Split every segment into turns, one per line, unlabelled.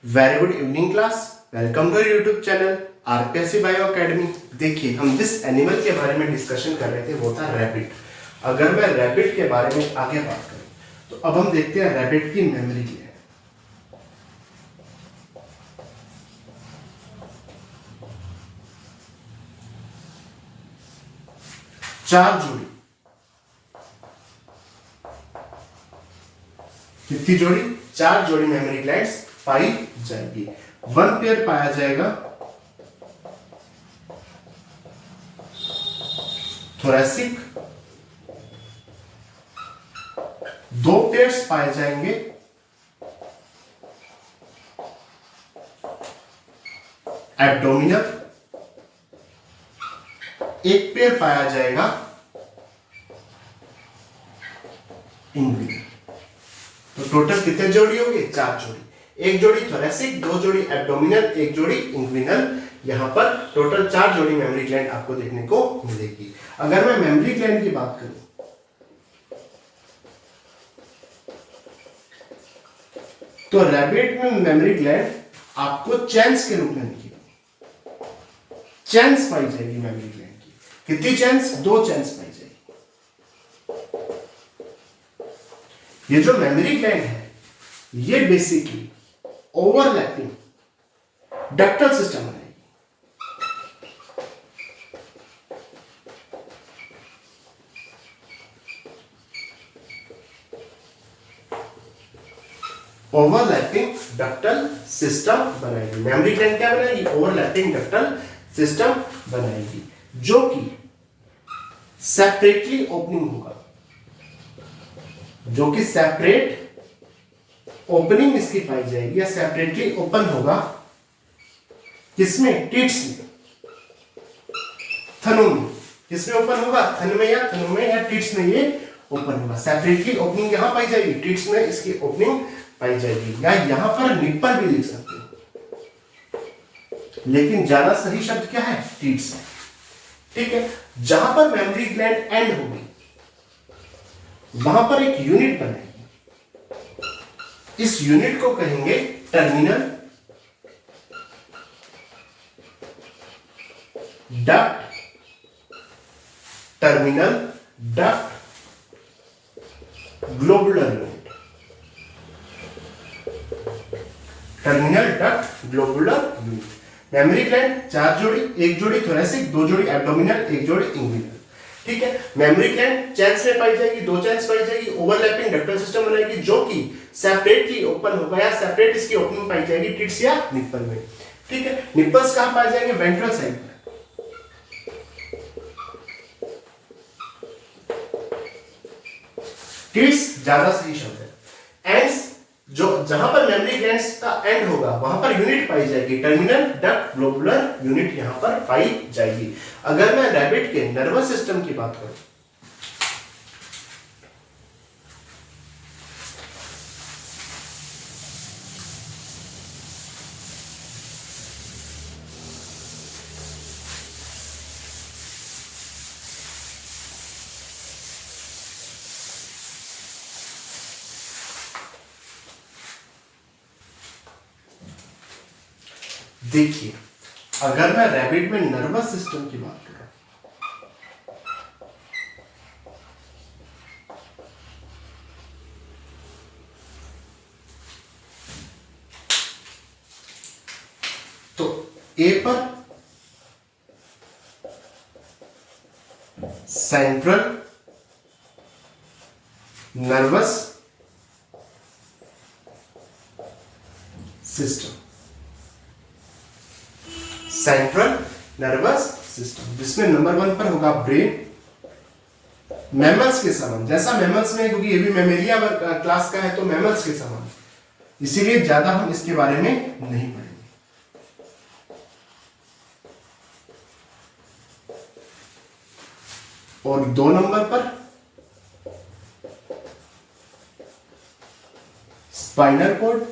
Very good evening class. Welcome to YouTube channel RPSC bio academy. देखिए, हम जिस animal के बारे में डिस्कशन कर रहे थे वो था रैबिट। अगर मैं रैबिट के बारे में आगे बात करूं तो अब हम देखते हैं रैबिट की मेमोरी क्या है। चार जोड़ी, कितनी जोड़ी? चार जोड़ी मेमोरी ग्लैंड्स पाई जाएगी। वन पेयर पाया जाएगा थोरैसिक, दो पेयर्स पाए जाएंगे एब्डोमिनल, एक पेयर पाया जाएगा इंग्विनल। तो टोटल कितने जोड़ी होंगे? चार जोड़ी। एक जोड़ी थोरैसिक, दो जोड़ी एब्डोमिनल, एक जोड़ी इंग्विनल। यहां पर टोटल चार जोड़ी मेमोरी ग्लैंड आपको देखने को मिलेगी। अगर मैं मेमोरी ग्लैंड की बात करूं तो रैबिट में मेमोरी ग्लैंड आपको चैन्स के रूप में दिखेगी। चैन्स पाई जाएगी मेमोरी ग्लैंड की। कितनी चैन्स? दो चैन्स पाई जाएगी। ये जो मेमोरी ग्लैंड है ये बेसिकली ओवरलैपिंग डक्टल सिस्टम बनाएगी। ओवरलैपिंग डक्टल सिस्टम बनाएगी। मेमोरी ग्लैंड क्या बनाएगी? ओवरलैपिंग डक्टल सिस्टम बनाएगी, जो कि सेपरेटली ओपनिंग होगा, जो कि सेपरेट ओपनिंग इसकी पाई जाएगी या सेपरेटली ओपन होगा। किसमें? टिट्स में, थनों में। किसमें ओपन होगा? थन में या थनों में या टिट्स में ये ओपन होगा। सेपरेटली ओपनिंग यहां पाई जाएगी, टिट्स में इसकी ओपनिंग पाई जाएगी। या यहां पर निप्पल भी लिख सकते हो, लेकिन ज्यादा सही शब्द क्या है? टिट्स है। ठीक है। जहां पर मेमोरी ग्लैंड एंड होगी वहां पर एक यूनिट बनेगी। इस यूनिट को कहेंगे terminal duct. Terminal duct globular unit. Terminal duct globular unit. Memory gland चार जोड़ी, एक जोड़ी थोरैसिक, दो जोड़ी एब्डोमिनल, एक जोड़ी इंग्विनल। ठीक है। मेमोरी ग्लैंड चैन्स में पाई जाएगी, दो चैन्स पाई जाएगी। ओवरलैपिंग डक्टल सिस्टम बनाएगी, जो कि सेपरेटली ओपन होगा या सेपरेट इसकी ओपनिंग पाई जाएगी टिट्स या निप्पल में। ठीक है। निप्पल्स कहां पाए जाएंगे? वेंट्रल साइड पर। टिट्स ज्यादा सही शब्द है। एंड्स, जो जहां पर मेमोरी ग्लैंड्स का एंड होगा वहां पर यूनिट पाई जाएगी, टर्मिनल डक्ट ग्लोबुलर यूनिट यहां पर पाई जाएगी। अगर मैं रैबिट के नर्वस सिस्टम की बात करूं देखिए, अगर मैं रैबिट में नर्वस सिस्टम की बात करूं तो ए पर central nervous system. Central nervous system, जिसमें नंबर वन पर होगा ब्रेन। मैमल्स के समान, जैसा मैमल्स में, क्योंकि ये भी मैमेलिया क्लास का है तो मैमल्स के समान, इसीलिए ज्यादा हम इसके बारे में नहीं पढ़ेंगे। और दो नंबर पर स्पाइनल कॉर्ड।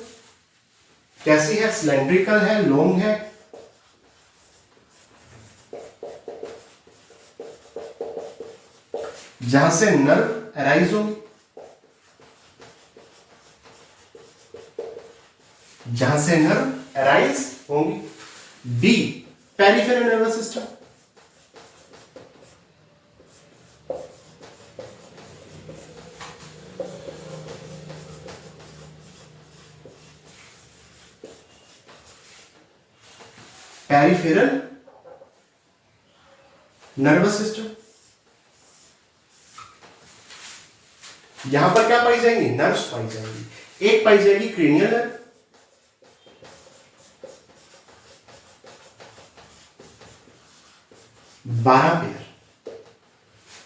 कैसी है? सिलेंड्रिकल है, लॉन्ग है। जहां से नर्व अराइज होगी, जहां से नर्व अराइज होंगी। B peripheral nervous system, peripheral nervous system, यहां पर क्या पाई जाएंगी? नर्व्स पाई जाएंगी। एक पाई जाएगी क्रेनियल नर्व, बारह पेयर।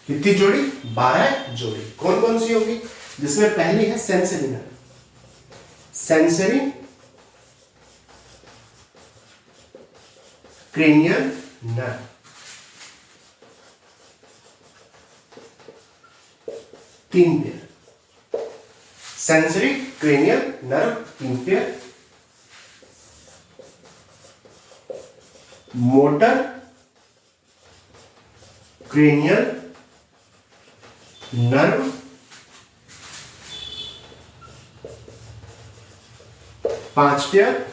कितनी जोड़ी? 12 जोड़ी। कौन कौन सी होगी? जिसमें पहली है sensory nerve, sensory cranial nerve, तीन पेयर। सेंसरी क्रेनियल नर्व तीन पेयर। मोटर क्रेनियल नर्व पांच पेयर।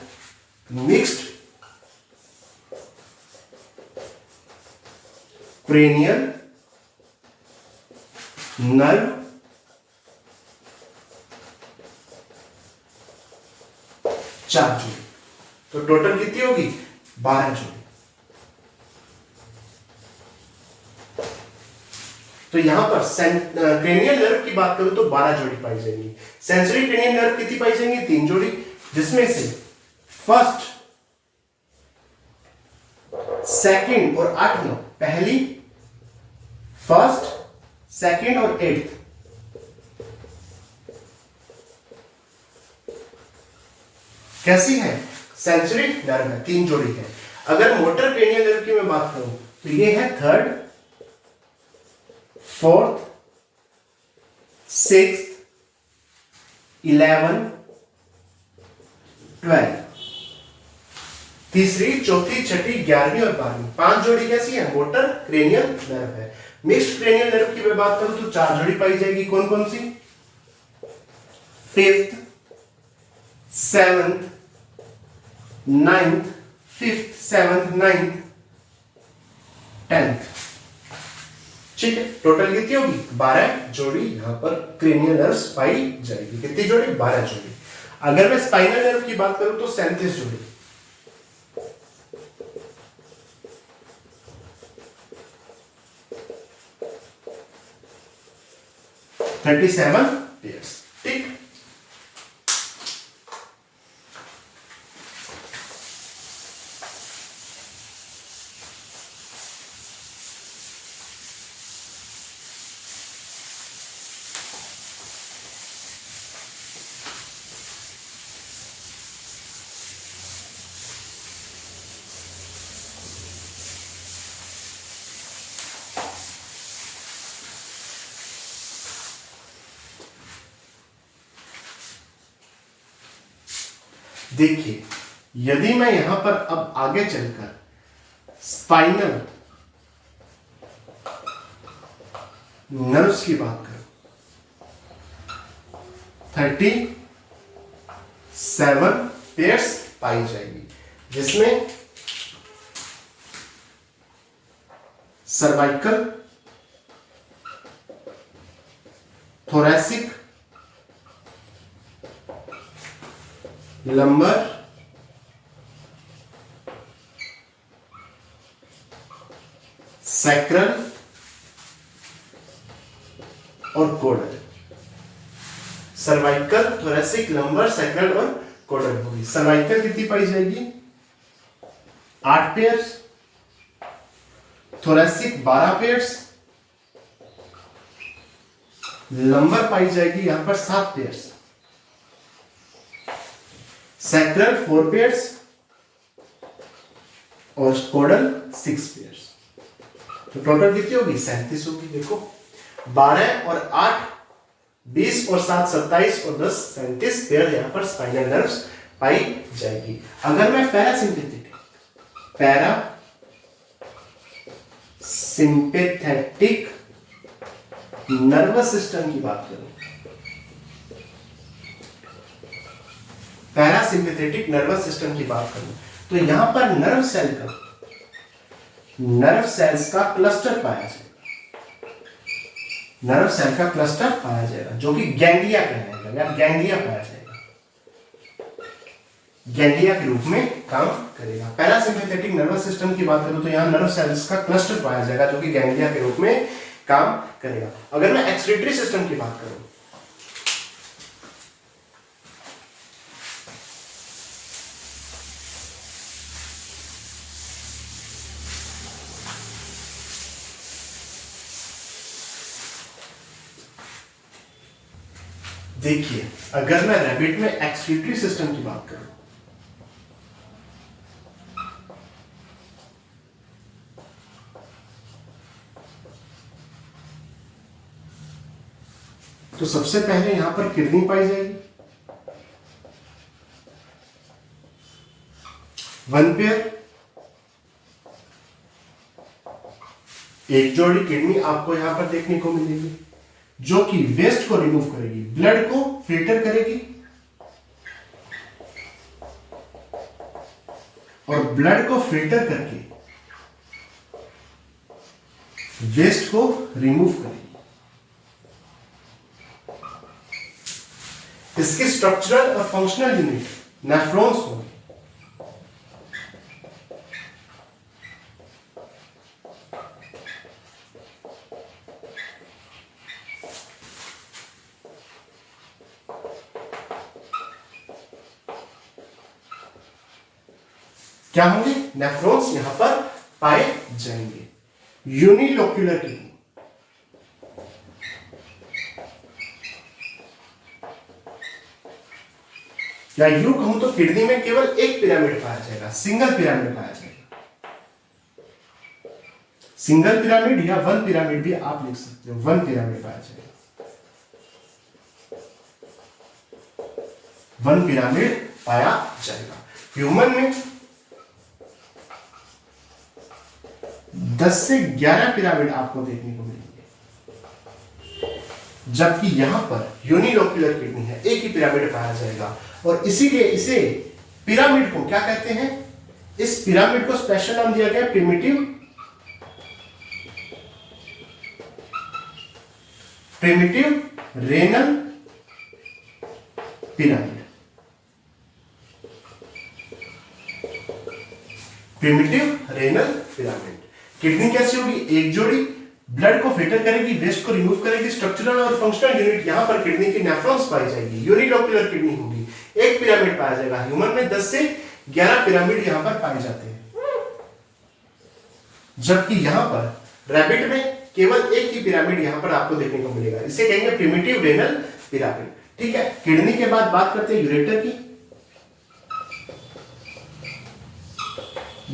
मिक्स्ड क्रेनियल नर्व चार जोड़ी। तो टोटल कितनी होगी? 12 जोड़ी। तो यहां पर क्रेनियल नर्व की बात करूं तो 12 जोड़ी पाई जाएंगी। सेंसरी क्रेनियल नर्व कितनी पाई जाएंगी? 3 जोड़ी, जिसमें से फर्स्ट, सेकंड और 8 9। पहली, फर्स्ट, सेकंड और 8th कैसी है? सेंसरी नर्व है, 3 जोड़ी है। अगर मोटर क्रेनियल नर्व की मैं बात करूं तो ये है थर्ड, फोर्थ, सिक्स्थ, 11, 12। तीसरी, चौथी, छठी, 11वीं और 12वीं। 5 जोड़ी कैसी है? मोटर क्रेनियल नर्व है। मिक्स्ड क्रेनियल नर्व की मैं बात करूं तो 4 जोड़ी पाई जाएगी। कौन कौन सी? Fifth, seventh, ninth, fifth, seventh, ninth, 10th। ठीक है, टोटल कितनी होगी? 12 जोड़ी यहां पर क्रेनियल नर्व्स पाई जाएगी। कितनी जोड़ी? 12 जोड़ी। अगर मैं स्पाइनल नर्व की बात करूं तो 37 जोड़ी। 37 पेयर्स। ठीक, देखिए, यदि मैं यहां पर अब आगे चलकर स्पाइनल नर्व्स की बात करूं, 37 पेयर्स पाई जाएगी, जिसमें सर्वाइकल, थोरैसिक, लंबर, सैक्रल और कोडल। सर्वाइकल, थोरैसिक, लंबर, सैक्रल और कोडल होगी। सर्वाइकल कितनी पाई जाएगी? 8 पेयर्स। Thoracic 12 pairs. लंबर पाई जाएगी यहां पर 7 पेयर्स। सैक्रल 4 पेयर्स और कोडल 6 पेयर्स। तो टोटल कितनी होगी? 37 होगी। देखो, 12 और 8 20 और 7 27 और 10 37 पेयर यहां पर स्पाइनल नर्व्स पाई जाएगी। अगर मैं पैरासिम्पैथेटिक नर्वस सिस्टम की बात करूं, पैरासिम्पैथेटिक नर्वस सिस्टम की बात करूं तो यहां पर नर्व सेल्स का क्लस्टर पाया जाएगा, नर्व सेल का क्लस्टर पाया जाएगा जो कि गैंग्लिया कहलाएगा या गैंग्लिया पाया जाएगा, गैंग्लिया के रूप में काम करेगा। पैरासिम्पैथेटिक नर्वस सिस्टम की बात करूं तो यहां नर्व सेल्स का क्लस्टर पाया जाएगा जो कि गैंग्लिया के रूप में काम करेगा। अगर मैं एक्सक्रीटरी सिस्टम की बात करूं देखिए, अगर मैं रैबिट में एक्सक्रीटरी सिस्टम की बात करूं तो सबसे पहले यहां पर किडनी पाई जाएगी, वन पेयर, एक जोड़ी किडनी आपको यहां पर देखने को मिलेगी जो कि वेस्ट को रिमूव करेगी, ब्लड को फिल्टर करेगी और ब्लड को फिल्टर करके वेस्ट को रिमूव करेगी। इसके स्ट्रक्चरल और फंक्शनल यूनिट नेफ्रॉन्स होंगे। क्या होंगे? नेफ्रॉन्स यहां पर पाए जाएंगे। यूनिलोक्यूलर किडनी, या यूं कहूं तो किडनी में केवल एक पिरामिड पाया जाएगा, सिंगल पिरामिड पाया जाएगा। सिंगल पिरामिड या वन पिरामिड भी आप लिख सकते हो, वन पिरामिड पाया जाएगा, वन पिरामिड पाया जाएगा। ह्यूमन में 10 से 11 पिरामिड आपको देखने को मिलेंगे, जबकि यहां पर यूनिलोक्यूलर किडनी है, एक ही पिरामिड पाया जाएगा और इसीलिए इसे पिरामिड को क्या कहते हैं? इस पिरामिड को स्पेशल नाम दिया गया primitive renal pyramid. Primitive renal pyramid. Kidney कैसी होगी? एक जोड़ी, ब्लड को फिल्टर करेगी, वेस्ट को रिमूव करेगी, स्ट्रक्चरल और फंक्शनल यूनिट यहां पर किडनी की नेफ्रॉन्स पाई जाएगी, यूनिलोक्यूलर किडनी होगी, एक पिरामिड पाया जाएगा। ह्यूमन में 10 से 11 पिरामिड यहां पर पाए जाते हैं, जबकि यहां पर रैबिट में केवल एक ही पिरामिड यहां पर आपको देखने को मिलेगा, इसे कहेंगे प्रिमिटिव रेनल पिरामिड। ठीक है, किडनी के बाद बात करते हैं यूरेटर की।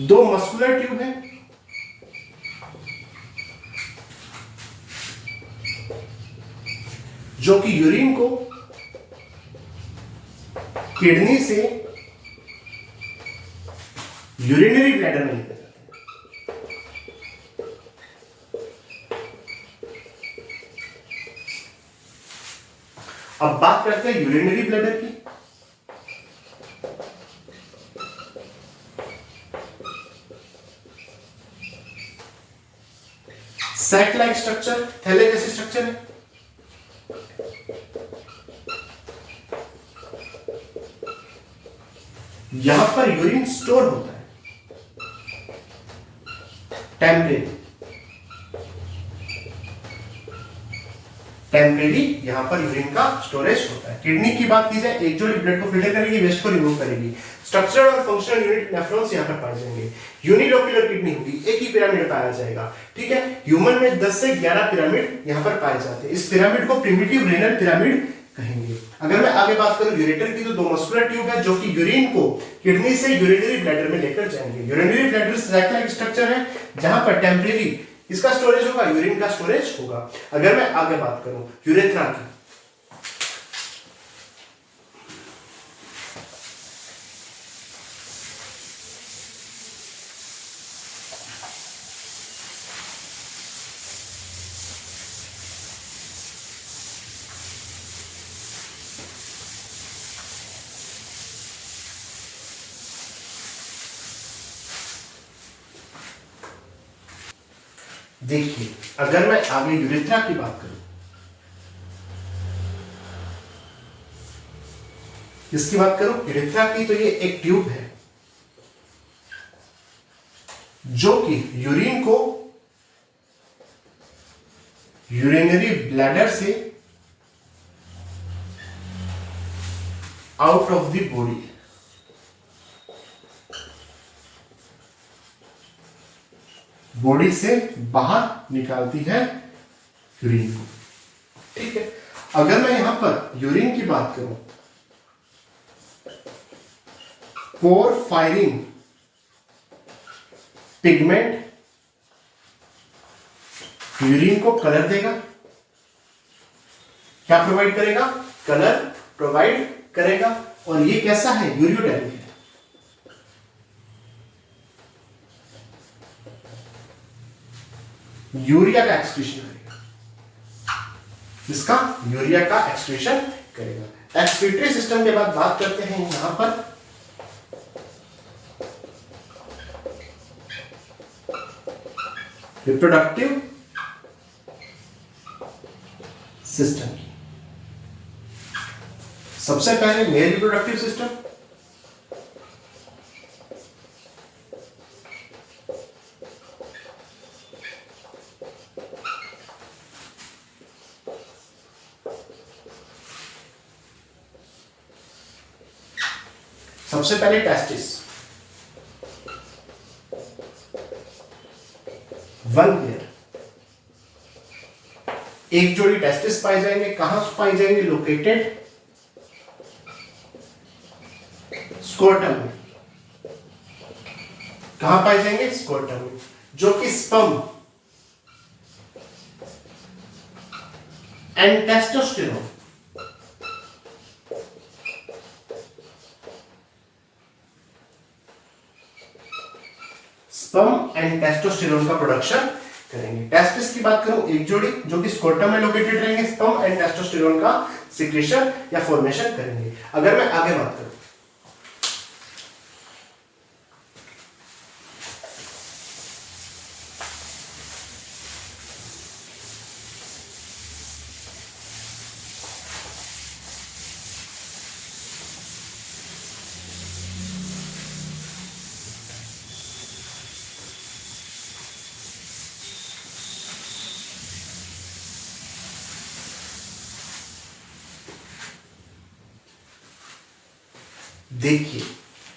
दो मस्कुलर ट्यूब है, जो कि यूरिन को किडनी से यूरिनरी ब्लैडर में लेकर जाते हैं। अब बात करते हैं यूरिनरी ब्लैडर की। सैक लाइक स्ट्रक्चर, थैले जैसे स्ट्रक्चर है। यहां पर यूरिन स्टोर होता है टेम्परेरी यहां पर यूरिन का स्टोरेज होता है। किडनी की बात की जाए, एक जोड़ी ब्लड को फिल्टर करेगी, वेस्ट को रिमूव करेगी, स्ट्रक्चरल और फंक्शनल यूनिट नेफ्रॉन्स यहां पर पाए जाएंगे। यूनिलोक्यूलर किडनी होगी, एक ही पिरामिड पाया जाएगा। ठीक है, ह्यूमन में 10 से 11 पिरामिड यहां पर पाए जाते हैं। इस पिरामिड को प्रिमिटिव रेनल पिरामिड कहेंगे। अगर मैं आगे बात करूं यूरेटर की, तो दो मस्कुलर ट्यूब है जो कि यूरिन को किडनी से यूरिनरी ब्लैडर में लेकर जाएंगे। Urinary bladder sac like structure है, जहां पर टेम्परेरी इसका स्टोरेज होगा, यूरिन का स्टोरेज होगा। अगर मैं आगे बात करूं यूरेथ्रा की, देखिए अगर मैं आगे यूरेथ्रा की बात करूं, किसकी बात करूं, यूरेथ्रा की, तो ये एक ट्यूब है जो कि यूरिन को यूरिनरी ब्लैडर से out of the body, body से बाहर निकालती है यूरिन को। ठीक है, अगर मैं यहां पर यूरिन की बात करूं, पोरफायरिन पिगमेंट यूरिन को कलर देगा, क्या प्रोवाइड करेगा, कलर प्रोवाइड करेगा, और ये कैसा है, यूरियोडेनिक है। यूरिया का एक्सक्रीशन करेगा, इसका यूरिया का एक्सक्रीशन करेगा। एक्सक्रीटरी सिस्टम के बाद बात करते हैं यहां पर रिप्रोडक्टिव सिस्टम की। सबसे पहले मेल रिप्रोडक्टिव सिस्टम, सबसे पहले टेस्टिस, वन पेयर, एक जोड़ी टेस्टिस पाए जाएंगे, कहां पाए जाएंगे, लोकेटेड स्कोर्टम में, कहां पाए जाएंगे, स्कोर्टम में, जो कि sperm and testosterone sperm and testosterone का प्रोडक्शन करेंगे। टेस्टिस की बात करूं, एक जोड़ी जो कि स्कोर्टम में लोकेटेड रहेंगे, स्पर्म एंड टेस्टोस्टेरोन का सिक्रेशन या फॉर्मेशन करेंगे। अगर मैं आगे बात करूं, देखिए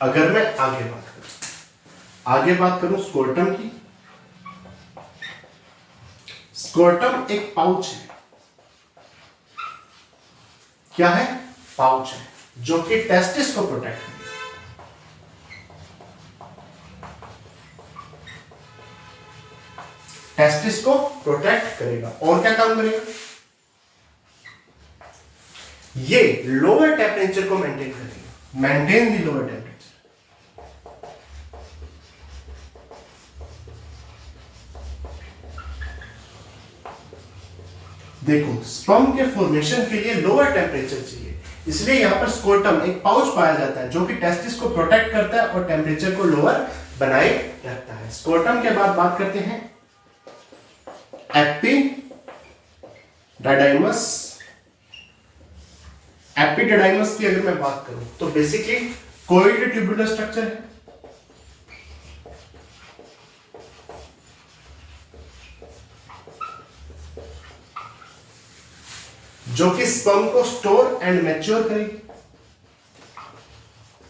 अगर मैं आगे बात करूं स्कोर्टम की, स्कोर्टम एक पाउच है, क्या है, पाउच है, जो कि टेस्टिस को प्रोटेक्ट करेगा, टेस्टिस को प्रोटेक्ट करेगा। और क्या काम करेगा, ये लोअर टेम्परेचर को मेंटेन करेगा, मेंटेन द लोअर टेम्परेचर। देखो स्पर्म के फॉर्मेशन के लिए लोअर टेम्परेचर चाहिए, इसलिए यहां पर स्कोर्टम एक पाउच पाया जाता है जो कि टेस्टिस को प्रोटेक्ट करता है और टेम्परेचर को लोअर बनाए रखता है। स्कोर्टम के बाद बात करते हैं एपिडिडाइमस। एपिडिडाइमस की अगर मैं बात करूं तो बेसिकली कोइड ट्यूबुलर स्ट्रक्चर है, जो कि स्पर्म को स्टोर एंड मैच्योर करेगी,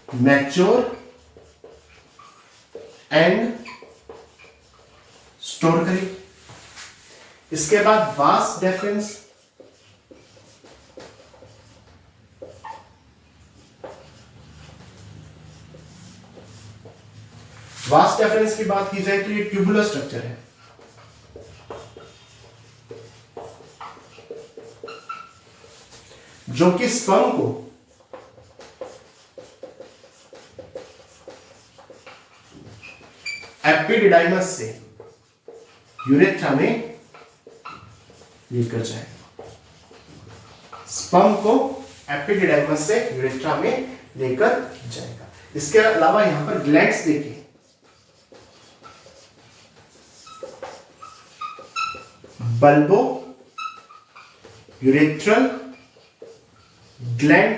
मैच्योर एंड स्टोर करेगी। इसके बाद वास डेफरेंस, वास डेफरेंस की बात की जाए तो ये ट्यूबुलर स्ट्रक्चर है, जो कि स्पर्म को एपिडिडाइमस से यूरेथ्रा में लेकर जाएगा, स्पर्म को एपिडिडाइमस से यूरेथ्रा में लेकर जाएगा। इसके अलावा यहां पर ग्लैंड्स देखिए, bulbourethral gland,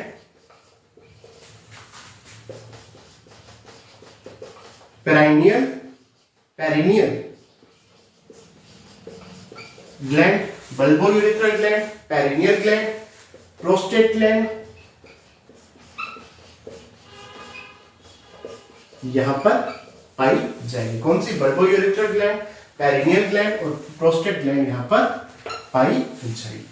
perineal gland, bulbourethral gland, perineal gland, prostate gland, यहां पर पाई जाएगी। कौन सी? Bulbourethral gland, perineal gland और प्रोस्टेट ग्लैंड यहां पर पाई जाएगी।